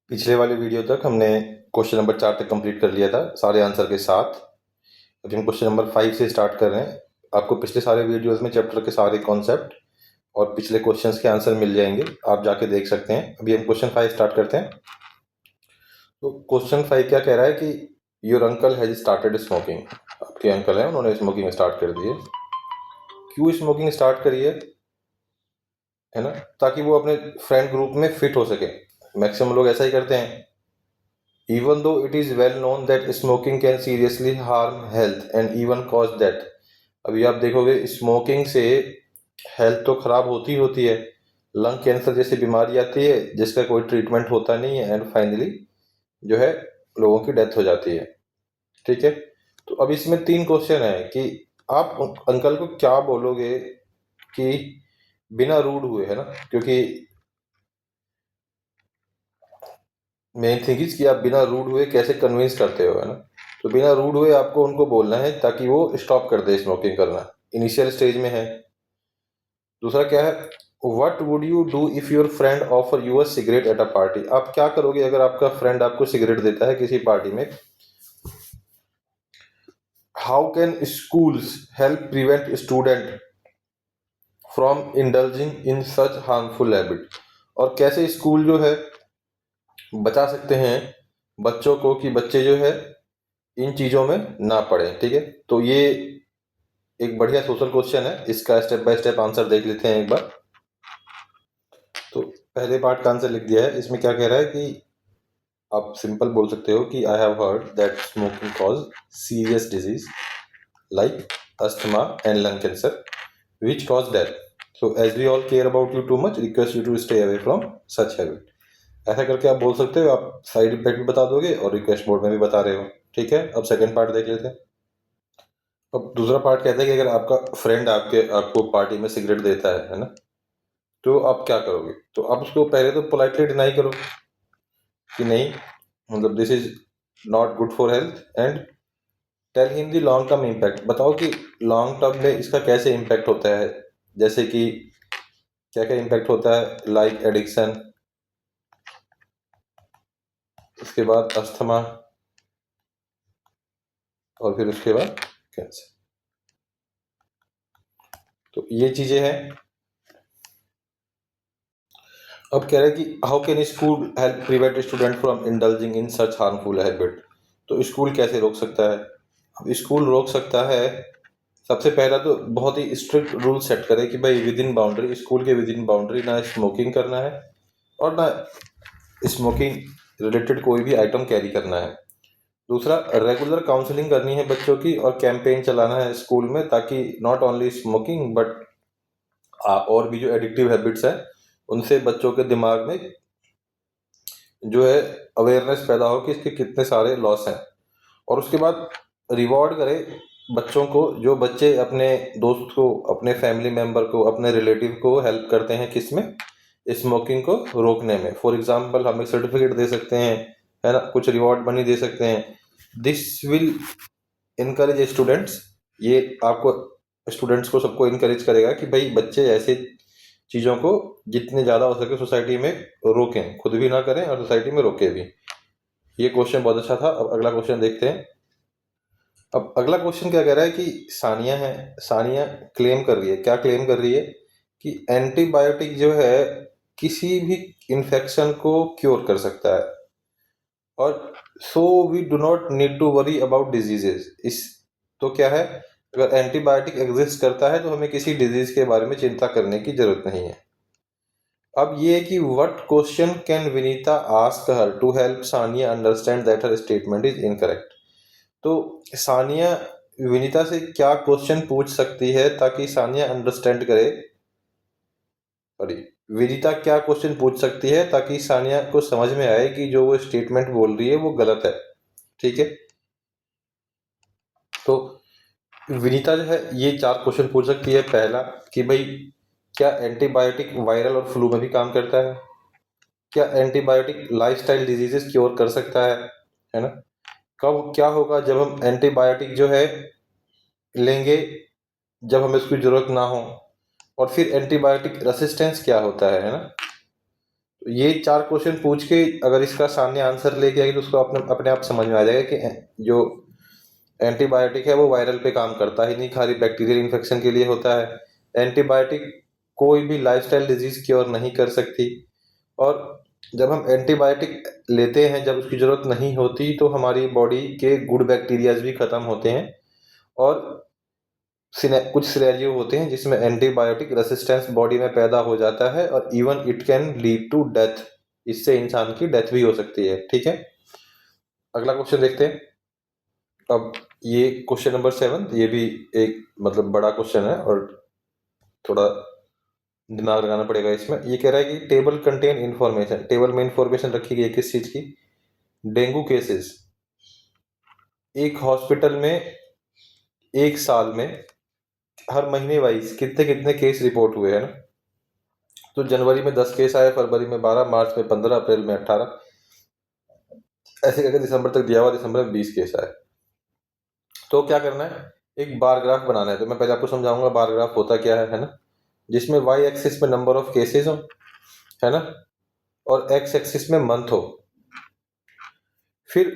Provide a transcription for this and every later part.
पिछले वाले वीडियो तक हमने क्वेश्चन नंबर 4 तक कंप्लीट कर लिया था सारे आंसर के साथ। अभी हम क्वेश्चन नंबर 5 से स्टार्ट कर रहे हैं। आपको पिछले सारे वीडियोस में चैप्टर के सारे कॉन्सेप्ट और पिछले क्वेश्चंस के आंसर मिल जाएंगे, आप जाके देख सकते हैं। अभी हम क्वेश्चन 5 स्टार्ट करते हैं। तो क्वेश्चन 5 क्या कह रहा है कि your uncle has started smoking. आपके अंकल हैं, उन्होंने स्मोकिंग स्टार्ट कर दी है। क्यों स्मोकिंग स्टार्ट करी है ना? ताकि वो अपने फ्रेंड ग्रुप में फिट हो सके। मैक्सिमम लोग ऐसा ही करते हैं। Even though it is well known that smoking can seriously harm health and even cause death। अभी आप देखोगे स्मोकिंग से हेल्थ तो खराब होती है, लंग कैंसर जैसी बीमारी आती है जिसका कोई ट्रीटमेंट होता नहीं है, एंड फाइनली जो है लोगों की डेथ हो जाती है। ठीक है, तो अब इसमें 3 क्वेश्चन है कि आप अंकल को क्या बोलोगे कि बिना रूड हुए, है ना? क्योंकि मेन थिंग इज कि आप बिना रूड हुए कैसे कन्विंस करते हो, है ना? तो बिना रूड हुए आपको उनको बोलना है ताकि वो स्टॉप कर दे स्मोकिंग करना, इनिशियल स्टेज में है। दूसरा क्या है, what would you do if your friend offer you a cigarette at a party. आप क्या करोगे अगर आपका फ्रेंड आपको सिगरेट देता है किसी पार्टी में। How can schools help prevent student from indulging in such harmful habit. और कैसे स्कूल जो है बचा सकते हैं बच्चों को कि बच्चे जो है इन चीज़ों में ना पड़े। ठीक है, तो ये एक बढ़िया सोशल क्वेश्चन है, इसका स्टेप बाय स्टेप आंसर देख लेते हैं एक बार। तो पहले पार्ट का आंसर लिख दिया है। इसमें क्या कह रहा है कि आप सिंपल बोल सकते हो कि I have heard that smoking cause serious disease like asthma and lung cancer which cause death. So as we all care about you too much, request you to stay away from such habit. ऐसा करके आप बोल सकते हो, आप side effect भी बता दोगे और रिक्वेस्ट मोड में भी बता रहे हो। ठीक है, अब सेकंड पार्ट देख लेते हैं। अब दूसरा पार्ट कहता है कि अगर आपका फ्रेंड आपको पार्टी में सिगरेट देता है ना, तो आप क्या करोगे। तो आप उसको पहले तो पोलाइटली डिनाई करो कि नहीं, मतलब this is not good for health, and tell him the long term impact. बताओ कि लॉन्ग टर्म में इसका कैसे इम्पैक्ट होता है, जैसे कि क्या क्या इम्पैक्ट होता है, लाइक एडिक्शन, उसके बाद अस्थमा, और फिर उसके बाद कैंसर। तो ये चीजें हैं। अब कह रहे हैं कि how can school help prevent student from indulging in such harmful habit. तो स्कूल कैसे रोक सकता है। अब स्कूल रोक सकता है, सबसे पहला तो बहुत ही स्ट्रिक्ट रूल सेट करे कि भाई विद इन बाउंड्री, स्कूल के विद इन बाउंड्री ना स्मोकिंग करना है और ना स्मोकिंग रिलेटेड कोई भी आइटम कैरी करना है। दूसरा, रेगुलर काउंसलिंग करनी है बच्चों की और कैंपेन चलाना है स्कूल में, ताकि नॉट ओनली स्मोकिंग बट और भी जो एडिक्टिव हैबिट्स हैं उनसे बच्चों के दिमाग में जो है अवेयरनेस पैदा हो कि इसके कितने सारे लॉस हैं। और उसके बाद रिवॉर्ड करे बच्चों को, जो बच्चे अपने दोस्त को, अपने फैमिली मेंबर को, अपने रिलेटिव को हेल्प करते हैं किस में, स्मोकिंग को रोकने में। फॉर एग्जांपल हम एक सर्टिफिकेट दे सकते हैं, है ना, कुछ रिवॉर्ड मनी दे सकते हैं। दिस विल इनकरेज स्टूडेंट्स, ये आपको स्टूडेंट्स को सबको इनकरेज करेगा कि भाई बच्चे ऐसे चीज़ों को जितने ज़्यादा हो सके सोसाइटी में रोकें, खुद भी ना करें और सोसाइटी में रोकें भी। ये क्वेश्चन बहुत अच्छा था। अब अगला क्वेश्चन देखते हैं। अब अगला क्वेश्चन क्या कह रहा है कि सानिया है, सानिया क्लेम कर रही है, क्या क्लेम कर रही है कि एंटीबायोटिक जो है किसी भी इन्फेक्शन को क्योर कर सकता है, और so we do not need to worry about diseases. इस तो क्या है, अगर एंटीबायोटिक एग्जिस्ट करता है तो हमें किसी डिजीज के बारे में चिंता करने की जरूरत नहीं है। अब ये है कि what question can Vinita ask her to help Sania understand that her statement is incorrect. तो सानिया विनीता से क्या क्वेश्चन पूछ सकती है ताकि सानिया अंडरस्टैंड करे, सॉरी, विनीता क्या क्वेश्चन पूछ सकती है ताकि सानिया को समझ में आए कि जो वो स्टेटमेंट बोल रही है वो गलत है। ठीक है, तो विनीता जो है ये 4 क्वेश्चन पूछ सकती है। पहला कि भाई क्या एंटीबायोटिक वायरल और फ्लू में भी काम करता है, क्या एंटीबायोटिक लाइफस्टाइल डिजीजेस क्योर कर सकता है ना, कब क्या होगा जब हम एंटीबायोटिक जो है लेंगे जब हमें उसकी जरूरत ना हो, और फिर एंटीबायोटिक रेसिस्टेंस क्या होता है ना। तो ये 4 क्वेश्चन पूछ के अगर इसका सामने आंसर लेके आएगी तो उसको अपने अपने आप समझ में आ जाएगा कि जो एंटीबायोटिक है वो वायरल पे काम करता ही नहीं, खाली बैक्टीरियल इन्फेक्शन के लिए होता है। एंटीबायोटिक कोई भी लाइफस्टाइल डिजीज क्योर नहीं कर सकती। और जब हम एंटीबायोटिक लेते हैं, जब उसकी जरूरत नहीं होती, तो हमारी बॉडी के गुड बैक्टीरियाज भी खत्म होते हैं। और कुछ सिनेरियो होते हैं जिसमें एंटीबायोटिक रेसिस्टेंस बॉडी में पैदा हो जाता है और even it can lead to death. इससे इंसान की डेथ भी हो सकती है। ठीक है, अगला क्वेश्चन देखते हैं। अब ये क्वेश्चन नंबर 7, ये भी एक मतलब बड़ा क्वेश्चन है और थोड़ा दिमाग लगाना पड़ेगा इसमें। ये कह रहा है कि टेबल कंटेन इंफॉर्मेशन, टेबल में इंफॉर्मेशन रखी गई है किस चीज की? Dengue cases. एक हॉस्पिटल में एक साल में हर महीने वाइज कितने कितने केस रिपोर्ट हुए हैं ना? तो जनवरी में 10 केस आए, फरवरी में 12, मार्च में 15, अप्रैल में 18, ऐसे करके दिसंबर तक दिया हुआ, दिसंबर में 20 केस आए। तो क्या करना है, एक बार ग्राफ बनाना है। तो मैं पहले आपको समझाऊंगा बार ग्राफ होता क्या है ना? जिसमें वाई एक्सिस में नंबर ऑफ केसेस हो, है ना, और एक्स एक्सिस में मंथ हो। फिर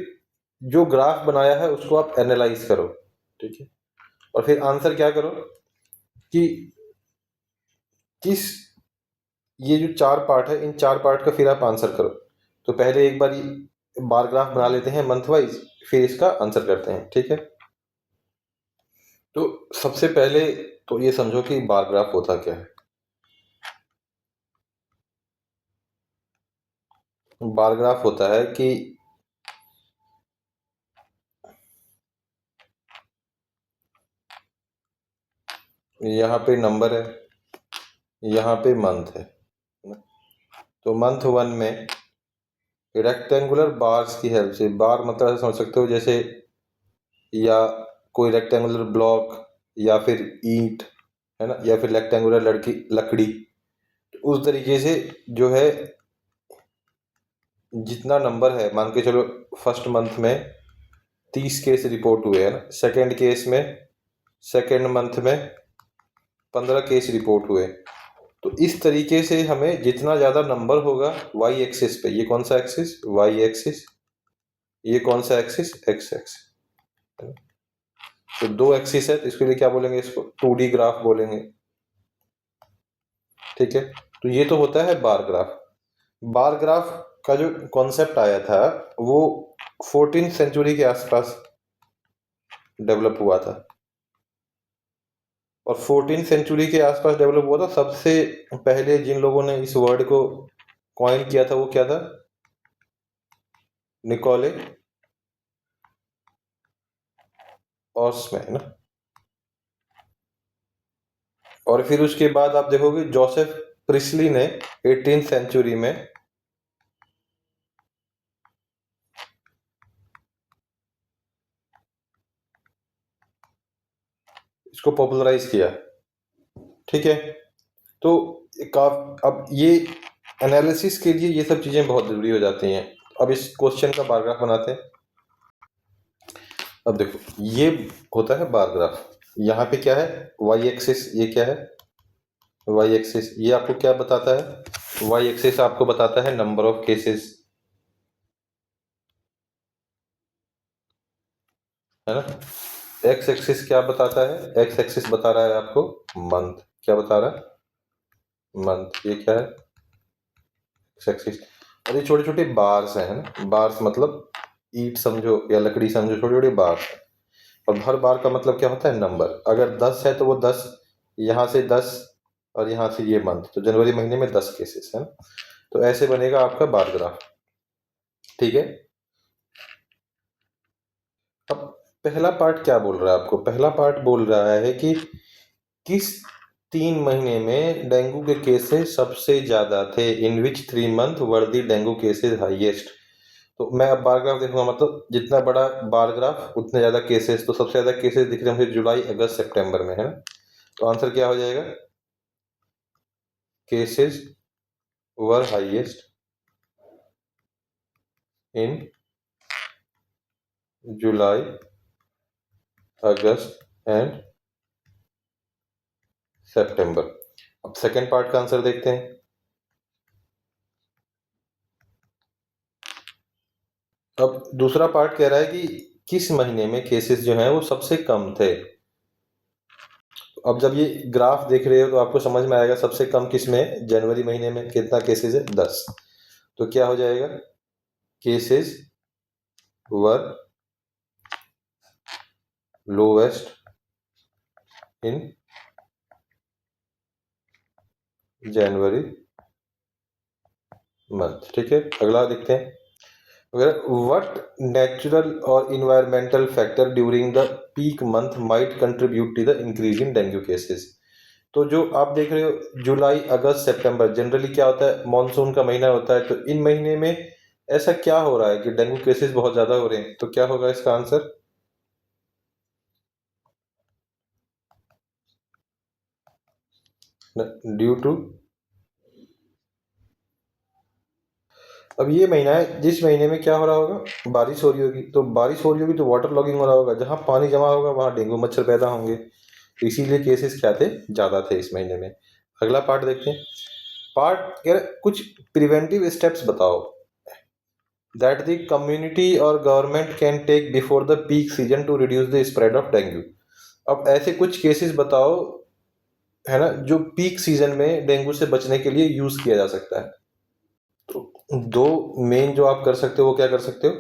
जो ग्राफ बनाया है उसको आप एनालाइज करो, ठीक है, और फिर आंसर क्या करो कि किस, ये जो 4 पार्ट है, इन 4 पार्ट का फिर आप आंसर करो। तो पहले एक बार बार ग्राफ बना लेते हैं मंथ वाइज, फिर इसका आंसर करते हैं। ठीक है, तो सबसे पहले तो ये समझो कि बार ग्राफ होता क्या है। बार ग्राफ होता है कि यहाँ पे नंबर है, यहाँ पे मंथ है ना? तो मंथ 1 में रेक्टेंगुलर बार्स की हेल्प से, बार मतलब ऐसे समझ सकते हो जैसे, या कोई रेक्टेंगुलर ब्लॉक, या फिर ईंट, है ना, या फिर रेक्टेंगुलर लड़की लकड़ी, तो उस तरीके से जो है जितना नंबर है, मान के चलो फर्स्ट मंथ में 30 केस रिपोर्ट हुए हैं ना, सेकेंड केस में, सेकेंड मंथ में 15 केस रिपोर्ट हुए। तो इस तरीके से हमें जितना ज़्यादा नंबर होगा वाई एक्सिस पे, ये कौन सा एक्सिस? Y axis. ये कौन सा एक्सिस? X axis. तो 2 एक्सिस है, तो इसके लिए क्या बोलेंगे? इसको 2D ग्राफ बोलेंगे। ठीक है, तो ये तो होता है बार ग्राफ। बार ग्राफ का जो कॉन्सेप्ट आया था वो 14th सेंचुरी के आसपास डेवलप हुआ था। और 14th सेंचुरी के आसपास डेवलप हुआ था। सबसे पहले जिन लोगों ने इस वर्ड को कॉइन किया था वो क्या था? निकोले ऑस्म, है ना। और फिर उसके बाद आप देखोगे जोसेफ प्रिस्ली ने 18th सेंचुरी में इसको पॉपुलराइज किया। ठीक है, तो अब ये एनालिसिस के लिए ये सब चीजें बहुत जरूरी हो जाती हैं। अब इस क्वेश्चन का बारग्राफ बनाते हैं। अब देखो, ये होता है बार ग्राफ। यहाँ पे क्या है? Y axis. ये क्या है? Y axis. ये आपको क्या बताता है? वाई एक्सिस आपको बताता है नंबर ऑफ केसेस, है ना। एक्स एक्सिस क्या बताता है? एक्स एक्सिस बता रहा है आपको मंथ। क्या बता रहा है? मंथ। ये क्या है? X axis. और ये छोटे छोटे बार्स हैं, है ना। बार्स मतलब ईट समझो या लकड़ी समझो, छोटे छोटे बार्स हैं। और हर बार का मतलब क्या होता है? नंबर। अगर 10 है तो वो 10, यहाँ से 10, और यहाँ से ये मंथ, तो जनवरी महीने में 10 केसेस है ना। तो ऐसे बनेगा आपका बार ग्राफ। ठीक है, अब पहला पार्ट क्या बोल रहा है आपको? पहला पार्ट बोल रहा है कि किस 3 महीने में डेंगू के केसेस सबसे ज्यादा थे? इन विच 3 मंथ वर दी डेंगू केसेस हाईएस्ट? तो मैं अब बार ग्राफ देखूंगा, मतलब जितना बड़ा बार ग्राफ उतने ज्यादा केसेस। तो सबसे ज्यादा केसेस दिख रहे हैं मुझे जुलाई, अगस्त, सितंबर में, है ना। तो आंसर क्या हो जाएगा? Cases were highest in July, August and September. अब सेकेंड पार्ट का आंसर देखते हैं। अब दूसरा पार्ट कह रहा है कि किस महीने में केसेस जो हैं वो सबसे कम थे। अब जब ये ग्राफ देख रहे हो तो आपको समझ में आएगा सबसे कम किस में है। जनवरी महीने में कितना केसेस है? 10। तो क्या हो जाएगा? Cases were lowest in January month. ठीक है, अगला देखते हैं। व्हाट नेचुरल और environmental factor during the peak month might contribute to the increase in dengue cases. तो जो आप देख रहे हो जुलाई अगस्त सितंबर, जनरली क्या होता है, मानसून का महीना होता है। तो इन महीने में ऐसा क्या हो रहा है कि डेंगू केसेस बहुत ज्यादा हो रहे हैं? तो क्या होगा इसका आंसर? ड्यू टू, अब ये महीना है जिस महीने में क्या हो रहा होगा, बारिश हो रही होगी। तो बारिश हो रही होगी तो वाटर लॉगिंग हो रहा होगा, जहां पानी जमा होगा वहां डेंगू मच्छर पैदा होंगे। तो इसीलिए केसेस क्या थे, ज्यादा थे इस महीने में। अगला पार्ट देखते हैं। पार्ट कह रहे कुछ प्रिवेंटिव स्टेप्स बताओ दैट द कम्युनिटी और government can take before the peak season to reduce the spread of dengue. अब ऐसे कुछ केसेस बताओ, है ना, जो पीक सीजन में डेंगू से बचने के लिए यूज किया जा सकता है। तो दो मेन जो आप कर सकते हो वो क्या कर सकते हो?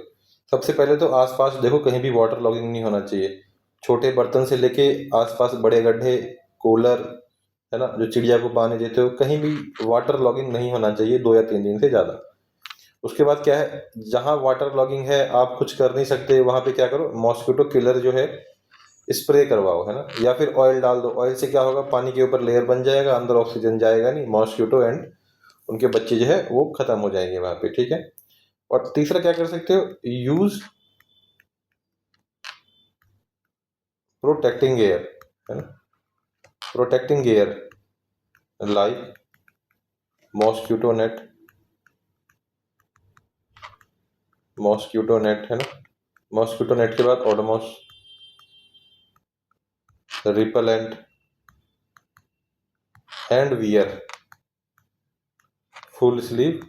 सबसे पहले तो आसपास देखो कहीं भी वाटर लॉगिंग नहीं होना चाहिए। छोटे बर्तन से लेके आसपास बड़े गड्ढे, कूलर, है ना, जो चिड़िया को पानी देते हो, कहीं भी वाटर लॉगिंग नहीं होना चाहिए 2 या 3 दिन से ज़्यादा। उसके बाद क्या है, जहाँ वाटर लॉगिंग है आप कुछ कर नहीं सकते वहाँ पे क्या करो, मॉस्किटो किलर जो है स्प्रे करवाओ, है ना, या फिर ऑयल डाल दो। ऑयल से क्या होगा, पानी के ऊपर लेयर बन जाएगा, अंदर ऑक्सीजन जाएगा नहीं, मॉस्किटो एंड उनके बच्चे जो है वो खत्म हो जाएंगे वहां पे। ठीक है। और तीसरा क्या कर सकते हो, यूज प्रोटेक्टिंग एयर, है ना, protecting air like mosquito net, mosquito net, है ना, मॉस्क्यूटो नेट के बाद Odomos repellent and wear full sleeve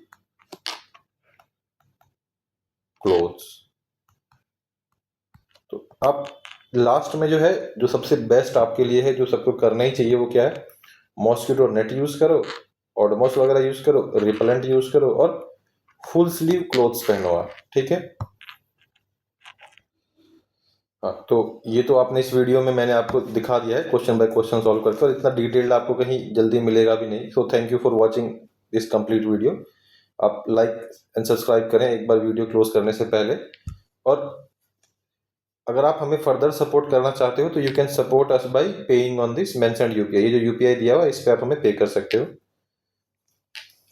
clothes. तो अब लास्ट में जो है, जो सबसे बेस्ट आपके लिए है, जो सबको करना ही चाहिए, वो क्या है, मॉस्किटो नेट यूज करो, ओडोमॉस वगैरह यूज करो, रिपेलेंट यूज करो और फुल स्लीव क्लोथ्स पहनो आप। ठीक है। हाँ, तो ये तो आपने इस वीडियो में मैंने आपको दिखा दिया है क्वेश्चन बाय क्वेश्चन सॉल्व करके, और इतना डिटेल्ड आपको कहीं जल्दी मिलेगा भी नहीं। So thank you for watching this complete video. आप लाइक एंड सब्सक्राइब करें एक बार वीडियो क्लोज करने से पहले। और अगर आप हमें फर्दर सपोर्ट करना चाहते हो तो you can support us bye paying on this mentioned UPI. ये जो यूपीआई दिया हुआ है इस पे आप हमें पे कर सकते हो।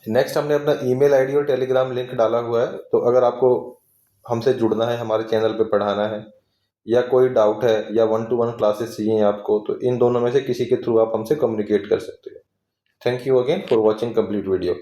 नेक्स्ट हमने अपना ईमेल आईडी और टेलीग्राम लिंक डाला हुआ है। तो अगर आपको हमसे जुड़ना है, हमारे चैनल पे पढ़ाना है, या कोई डाउट है, या 1-to-1 क्लासेस चाहिए आपको, तो इन दोनों में से किसी के थ्रू आप हमसे कम्युनिकेट कर सकते हो। Thank you again for watching complete video.